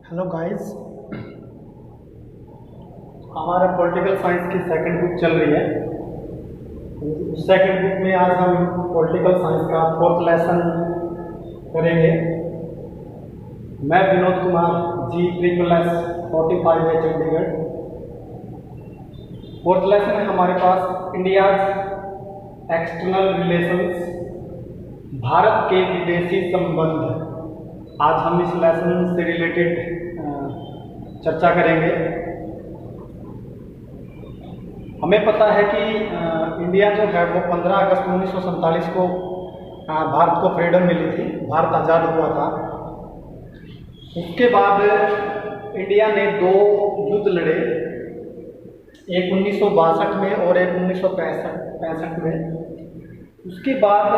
Hello guys, हमारा political science की second book चल रही है। उस सेकंड बुक में आज हम पॉलिटिकल साइंस का फोर्थ लेसन करेंगे। मैं विनोद कुमार G++, 45 है चंडीगढ़। फोर्थ लेसन है हमारे पास इंडिया एक्सटर्नल रिलेशंस, भारत के विदेशी संबंध। आज हम इस लेसन से रिलेटेड चर्चा करेंगे। हमें पता है कि इंडिया जो है वो 15 अगस्त 1947 को भारत को फ्रीडम मिली थी, भारत आज़ाद हुआ था। उसके बाद इंडिया ने दो युद्ध लड़े, एक 1962 में और एक 1965 में। उसके बाद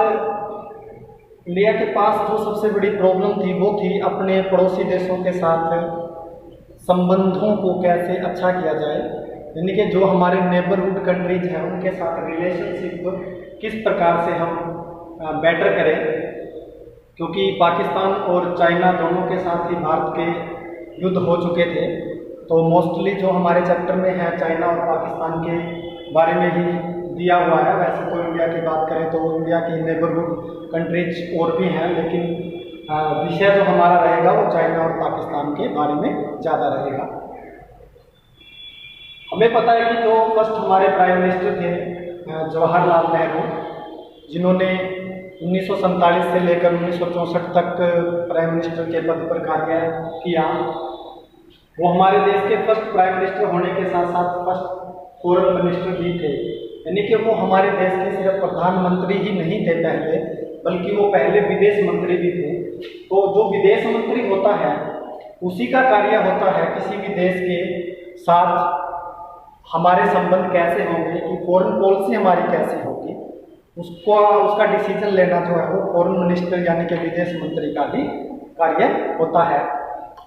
इंडिया के पास जो सबसे बड़ी प्रॉब्लम थी वो थी अपने पड़ोसी देशों के साथ संबंधों को कैसे अच्छा किया जाए, यानी कि जो हमारे नेबरहुड कंट्रीज हैं उनके साथ रिलेशनशिप किस प्रकार से हम बेटर करें। क्योंकि पाकिस्तान और चाइना दोनों के साथ ही भारत के युद्ध हो चुके थे, तो मोस्टली जो हमारे चैप्टर में है चाइना और पाकिस्तान के बारे में ही दिया हुआ है। वैसे तो इंडिया की बात करें तो इंडिया की नेबरहुड कंट्रीज और भी हैं, लेकिन विषय जो हमारा रहेगा वो चाइना और पाकिस्तान के बारे में ज़्यादा रहेगा। हमें पता है कि जो फर्स्ट हमारे प्राइम मिनिस्टर थे जवाहरलाल नेहरू, जिन्होंने 1947 से लेकर 1964 तक प्राइम मिनिस्टर के पद पर कार्य किया, वो हमारे देश के फर्स्ट प्राइम मिनिस्टर होने के साथ साथ फर्स्ट फॉरेन मिनिस्टर भी थे। यानी कि वो हमारे देश के सिर्फ प्रधानमंत्री ही नहीं थे पहले, बल्कि वो पहले विदेश मंत्री भी थे। तो जो विदेश मंत्री होता है उसी का कार्य होता है किसी भी देश के साथ हमारे संबंध कैसे होंगे, कि फॉरेन पॉलिसी हमारी कैसी होगी, उसका डिसीजन लेना जो है वो फॉरेन मिनिस्टर यानी कि विदेश मंत्री का ही कार्य होता है।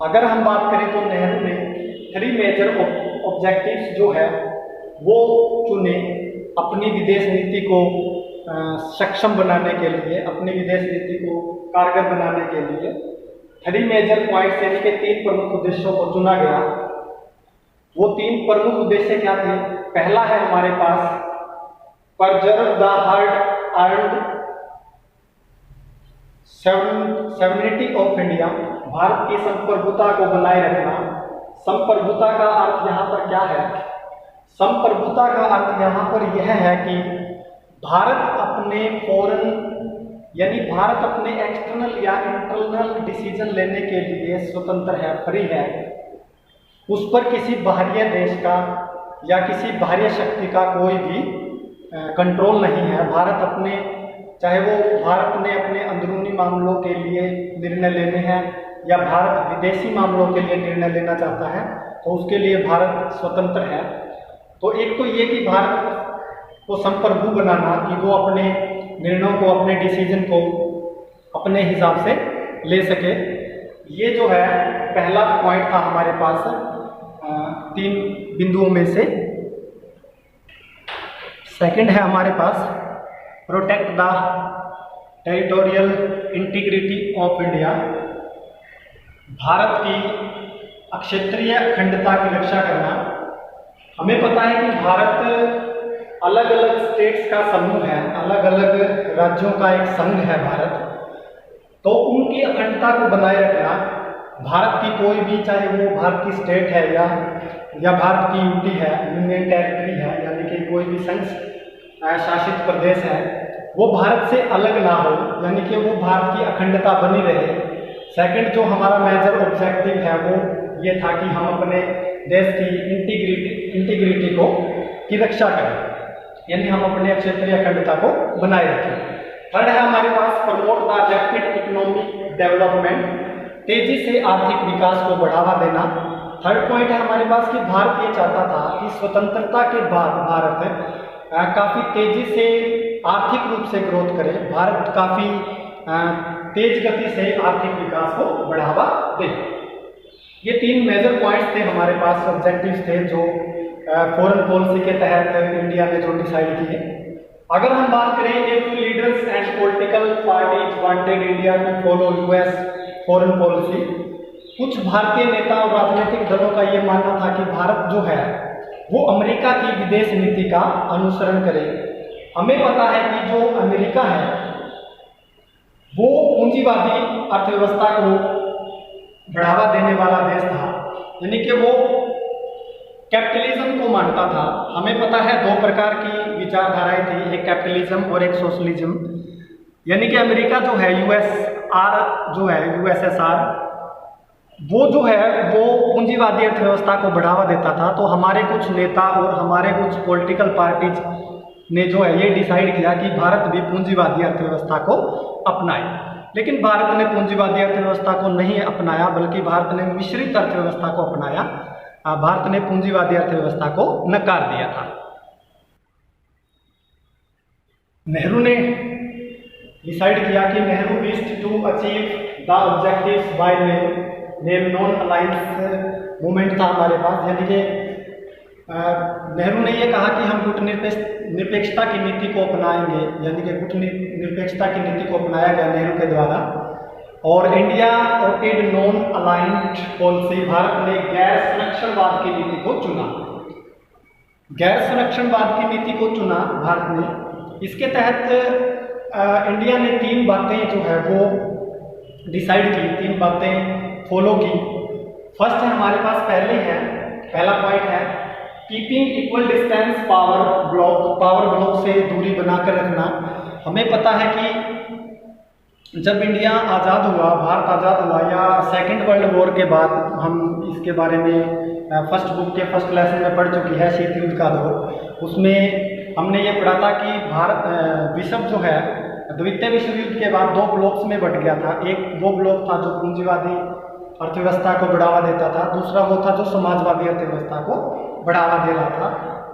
अगर हम बात करें तो नेहरू ने 3 मेजर ऑब्जेक्टिव्स जो है वो चुने अपनी विदेश नीति को सक्षम बनाने के लिए, अपनी विदेश नीति को कारगर बनाने के लिए 3 मेजर पॉइंट्स यानी कि 3 प्रमुख उद्देश्यों को चुना गया। वो 3 प्रमुख उद्देश्य क्या थे? पहला है हमारे पास preserve the hard earned sovereignty of India, Bharat की संप्रभुता को बनाए रखना। संप्रभुता का अर्थ यहाँ पर क्या है? संप्रभुता का अर्थ यहाँ पर यह है कि भारत अपने फॉरेन यानी भारत अपने एक्सटर्नल या इंटरनल डिसीजन लेने के लिए स्वतंत्र है, फ्री है। उस पर किसी बाहरी देश का या किसी बाहरी शक्ति का कोई भी कंट्रोल नहीं है। भारत अपने, चाहे वो भारत ने अपने अंदरूनी मामलों के लिए निर्णय लेने हैं या भारत विदेशी मामलों के लिए निर्णय लेना चाहता है, तो उसके लिए भारत स्वतंत्र है। तो एक तो ये कि भारत को संप्रभु बनाना, कि वो अपने निर्णयों को, अपने डिसीजन को अपने हिसाब से ले सके। ये जो है पहला पॉइंट था हमारे पास 3 बिंदुओं में से। सेकंड है हमारे पास protect the territorial integrity of India, Bharat की अक्षेत्रीय अखंडता की रक्षा करना। हमें पता है कि भारत अलग अलग स्टेट्स का समूह है, अलग अलग राज्यों का एक संघ है भारत। तो उनकी अखंडता को बनाए रखना, भारत की कोई भी, चाहे वो भारत की स्टेट है या भारत की यूटी है, यूनियन टेरिटरी है, यानी कि कोई भी संघ शासित प्रदेश है, वो भारत से अलग ना हो, यानी कि वो भारत की अखंडता बनी रहे। सेकंड जो हमारा मेजर ऑब्जेक्टिव है वो ये था कि हम अपने देश की इंटीग्रिटी की रक्षा करें, यानी हम अपने क्षेत्रीय अखंडता को बनाए रखें। थर्ड है हमारे पास promote the rapid economic development, तेजी से आर्थिक विकास को बढ़ावा देना। थर्ड पॉइंट है हमारे पास कि भारत ये चाहता था कि स्वतंत्रता के बाद भारत काफ़ी तेजी से आर्थिक रूप से ग्रोथ करे, भारत काफ़ी तेज गति से आर्थिक विकास को बढ़ावा दे। ये 3 मेजर पॉइंट्स थे हमारे पास, ऑब्जेक्टिव्स थे जो फॉरेन पॉलिसी के तहत इंडिया ने जो डिसाइड किए। अगर हम बात करें, एक leaders and political parties wanted India to follow US foreign policy, कुछ भारतीय नेता और राजनीतिक दलों का ये मानना था कि भारत जो है वो अमेरिका की विदेश नीति का अनुसरण करे। हमें पता है कि जो अमेरिका है वो पूंजीवादी अर्थव्यवस्था को बढ़ावा देने वाला देश था, यानी कि वो कैपिटलिज्म को मानता था। हमें पता है दो प्रकार की विचारधाराएं थी, एक कैपिटलिज्म और एक सोशलिज्म। यानी कि अमेरिका जो है यूएसआर जो है यूएसएसआर वो जो है वो पूंजीवादी अर्थव्यवस्था को बढ़ावा देता था। तो हमारे कुछ नेता और हमारे कुछ पॉलिटिकल पार्टीज ने जो है ये डिसाइड किया कि भारत भी पूंजीवादी अर्थव्यवस्था को अपनाए, लेकिन भारत ने पूंजीवादी अर्थव्यवस्था को नहीं अपनाया, बल्कि भारत ने मिश्रित अर्थव्यवस्था को अपनाया। भारत ने पूंजीवादी अर्थव्यवस्था को नकार दिया था। नेहरू ने डिसाइड किया कि Nehru wished to achieve the objectives by name non alliance movement था हमारे पास, यानी कि नेहरू ने ये कहा कि हम गुटनिरपेक्षता की नीति को अपनाएंगे, यानी कि गुटनिरपेक्षता की नीति को अपनाया गया नेहरू के द्वारा। और India opted non aligned policy, Bharat ने गैर संरक्षणवाद की नीति को चुना। गैर संरक्षणवाद की नीति को चुना भारत ने। इसके तहत इंडिया ने 3 बातें जो है वो डिसाइड की, 3 बातें फॉलो की। फर्स्ट है हमारे पास पहला पॉइंट है keeping equal distance power block से दूरी बनाकर रखना। हमें पता है कि जब इंडिया आज़ाद हुआ, भारत आज़ाद हुआ, या सेकेंड वर्ल्ड वॉर के बाद, हम इसके बारे में फर्स्ट बुक के फर्स्ट लेसन में पढ़ चुकी है, शीत युद्ध का दौर। उसमें हमने ये पढ़ा था कि विश्व जो है द्वितीय विश्व युद्ध के बाद 2 ब्लॉक्स में बट गया था। एक वो ब्लॉक था जो पूंजीवादी अर्थव्यवस्था को बढ़ावा देता था, दूसरा वो था जो समाजवादी अर्थव्यवस्था को बढ़ावा दे रहा था।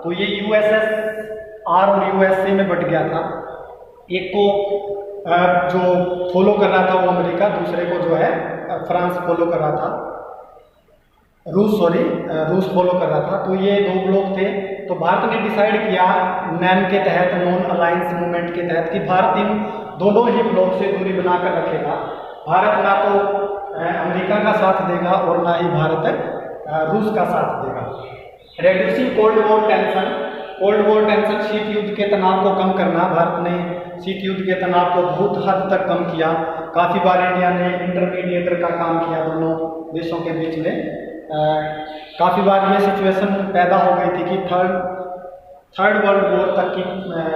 तो ये यूएसएसआर और यूएसए में बट गया था। एक को जो फॉलो कर रहा था वो अमेरिका, दूसरे को जो है फ्रांस फॉलो कर रहा था, रूस फॉलो कर रहा था। तो ये 2 ब्लॉक थे। तो भारत ने डिसाइड किया नैम के तहत, नॉन अलायंस मूवमेंट के तहत, कि भारत इन दोनों ही ब्लॉक से दूरी बनाकर रखेगा। भारत ना तो अमेरिका का साथ देगा और ना ही भारत रूस का साथ देगा। रेड्यूसिंग कोल्ड वॉर टेंशन, शीत युद्ध के तनाव को कम करना। भारत ने शीत युद्ध के तनाव को बहुत हद तक कम किया। काफ़ी बार इंडिया ने इंटरमीडिएटर का काम किया दोनों देशों के बीच में। काफ़ी बार ये सिचुएशन पैदा हो गई थी कि थर्ड वर्ल्ड वॉर तक की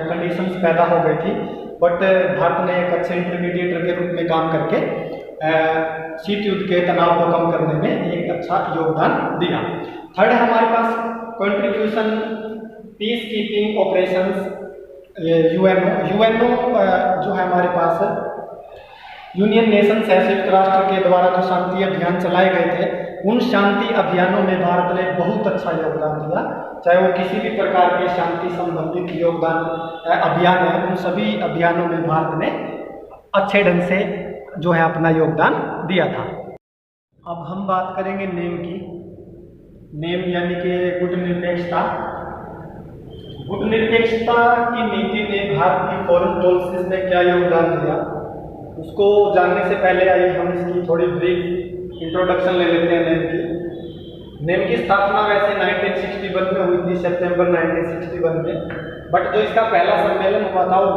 कंडीशंस पैदा हो गई थी, बट भारत ने एक अच्छे इंटरमीडिएटर के रूप में काम करके शीत युद्ध के तनाव को कम करने में एक अच्छा योगदान दिया। थर्ड है हमारे पास contribution peace keeping operations, UNO जो है हमारे पास यूनियन नेशंस है, संयुक्त राष्ट्र के द्वारा जो शांति अभियान चलाए गए थे, उन शांति अभियानों में भारत ने बहुत अच्छा योगदान दिया। चाहे वो किसी भी प्रकार के शांति संबंधित योगदान अभियान है, उन सभी अभियानों में भारत ने अच्छे ढंग से जो है अपना योगदान दिया था। अब हम बात करेंगे नेम की। नेम यानी कि गुटनिरपेक्षता। गुटनिरपेक्षता की नीति ने भारत की फॉरेन पॉलिसीज में क्या योगदान दिया, उसको जानने से पहले आइए हम इसकी थोड़ी ब्रीफ इंट्रोडक्शन ले लेते हैं नेम की। नेम की स्थापना वैसे 1961 में हुई थी, सितंबर 1961 में, बट जो इसका पहला सम्मेलन हुआ था वो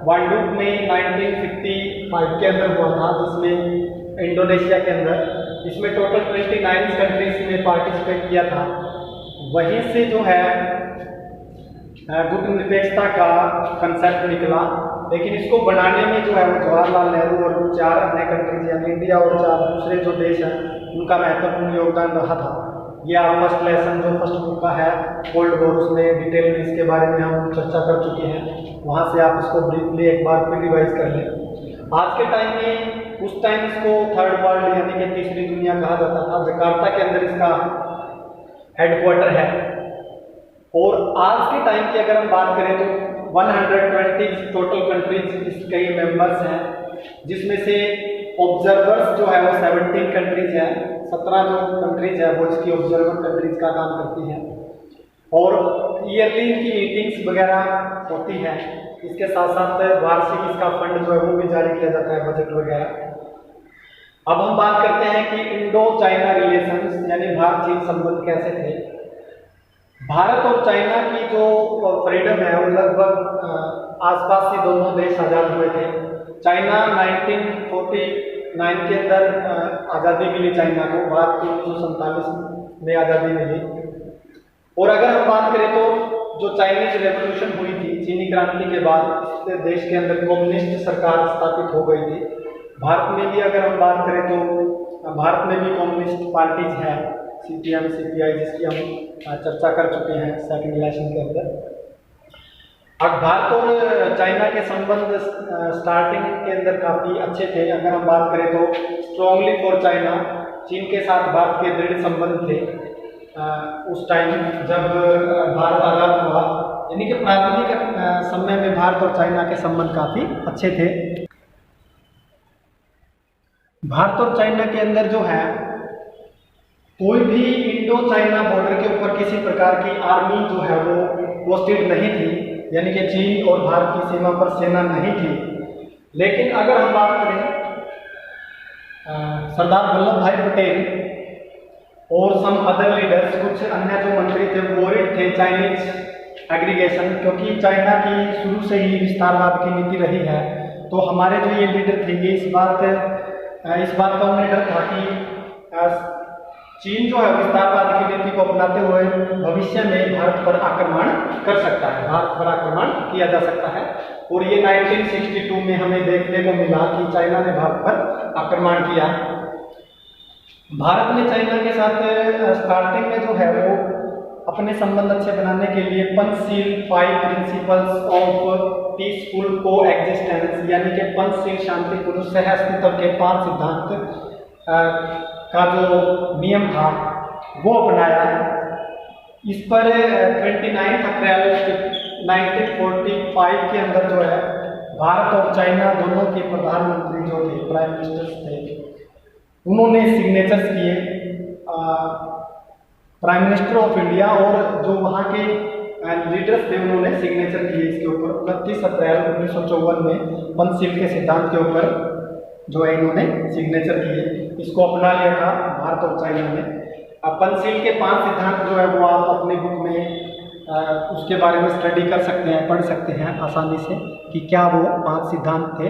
वांडूप में 1955 के अंदर हुआ था, जिसमें इंडोनेशिया के अंदर। इसमें टोटल 29 कंट्रीज ने पार्टिसिपेट किया था। वहीं से जो है गुटनिरपेक्षता का कंसेप्ट निकला, लेकिन इसको बनाने में जो है वो जवाहरलाल नेहरू और 4 अन्य कंट्रीज यानी इंडिया और 4 दूसरे जो देश हैं उनका महत्वपूर्ण योगदान रहा था। ये आप फर्स्ट लेसन जो फर्स्ट बुक का है कोल्ड वॉर, उसमें डिटेल में इसके बारे में हम चर्चा कर चुके हैं, वहाँ से आप इसको ब्रीफली एक बार फिर रिवाइज कर लें। आज के टाइम में, उस टाइम इसको थर्ड वर्ल्ड यानी कि तीसरी दुनिया कहा जाता था। जकार्ता के अंदर इसका हेडक्वार्टर है। और आज के टाइम की अगर हम बात करें तो 120 टोटल कंट्रीज इसके मेंबर्स हैं, जिसमें से ऑब्जर्वर्स जो है वो 17 कंट्रीज हैं। 17 जो कंट्रीज है वो इसकी ऑब्जर्वर कंट्रीज का काम करती हैं, और ईयरली इनकी मीटिंग्स वगैरह होती हैं। इसके साथ साथ वार्षिक इसका फंड जो है वो भी जारी किया जाता है, बजट वगैरह। अब हम बात करते हैं कि इंडो चाइना रिलेशंस यानी भारत चीन संबंध कैसे थे। भारत और चाइना की जो फ्रीडम है वो लगभग आसपास से दोनों देश आज़ाद हुए थे। चाइना 1949 के अंदर आज़ादी मिली चाइना को, भारत को 1947 में आज़ादी मिली। और अगर हम बात करें तो जो चाइनीज रेवोल्यूशन हुई थी, चीनी क्रांति के बाद इस देश के अंदर कम्युनिस्ट सरकार स्थापित हो गई थी। भारत में भी अगर हम बात करें तो भारत में भी कम्युनिस्ट पार्टीज हैं, CPM CPI, जिसकी हम चर्चा कर चुके हैं सेकंड इलेक्शन के अंदर। अब भारत और चाइना के संबंध स्टार्टिंग के अंदर काफ़ी अच्छे थे। अगर हम बात करें तो स्ट्रांगली फॉर चाइना, चीन के साथ भारत के दृढ़ संबंध थे। उस टाइम जब भारत आज़ाद हुआ, यानी कि प्रारंभिक समय में भारत और चाइना के संबंध काफ़ी अच्छे थे। भारत और चाइना के अंदर जो है कोई भी इंडो चाइना बॉर्डर के ऊपर किसी प्रकार की आर्मी जो है वो पोस्टेड नहीं थी, यानी कि चीन और भारत की सीमा पर सेना नहीं थी। लेकिन अगर हम बात करें सरदार वल्लभ भाई पटेल और सम अदर लीडर्स, कुछ अन्य जो मंत्री थे, वोरिड थे चाइनीज एग्रीगेशन, क्योंकि चाइना की शुरू से ही विस्तारवाद की नीति रही है। तो हमारे जो ये लीडर थे ये इस बात का उन्हें डर था कि चीन जो है विस्तारवाद की नीति को अपनाते हुए भविष्य में भारत पर आक्रमण कर सकता है, भारत पर आक्रमण किया जा सकता है। और ये 1962 में हमें देखने को मिला कि चाइना ने भारत पर आक्रमण किया। भारत ने चाइना के साथ स्टार्टिंग में जो है वो अपने संबंध अच्छे बनाने के लिए पंचशील 5 प्रिंसिपल्स ऑफ पीसफुल को एग्जिस्टेंस, यानी कि पंचशील शांतिपूर्ण सह अस्तित्व के 5 सिद्धांत का जो नियम था वो अपनाया। इस पर 29 अप्रैल 1945 के अंदर जो है भारत और चाइना दोनों के प्रधानमंत्री जो थे, प्राइम मिनिस्टर्स थे, उन्होंने सिग्नेचर्स किए। प्राइम मिनिस्टर ऑफ इंडिया और जो वहाँ के लीडर्स थे उन्होंने सिग्नेचर किए इसके ऊपर। 29 अप्रैल 1954 में पंचशील के सिद्धांत के ऊपर जो है इन्होंने सिग्नेचर किए। इसको अपना लिया था भारत और चाइना ने। अब पंचशील के 5 सिद्धांत जो है वो आप अपने बुक में उसके बारे में स्टडी कर सकते हैं, पढ़ सकते हैं आसानी से कि क्या वो 5 सिद्धांत थे।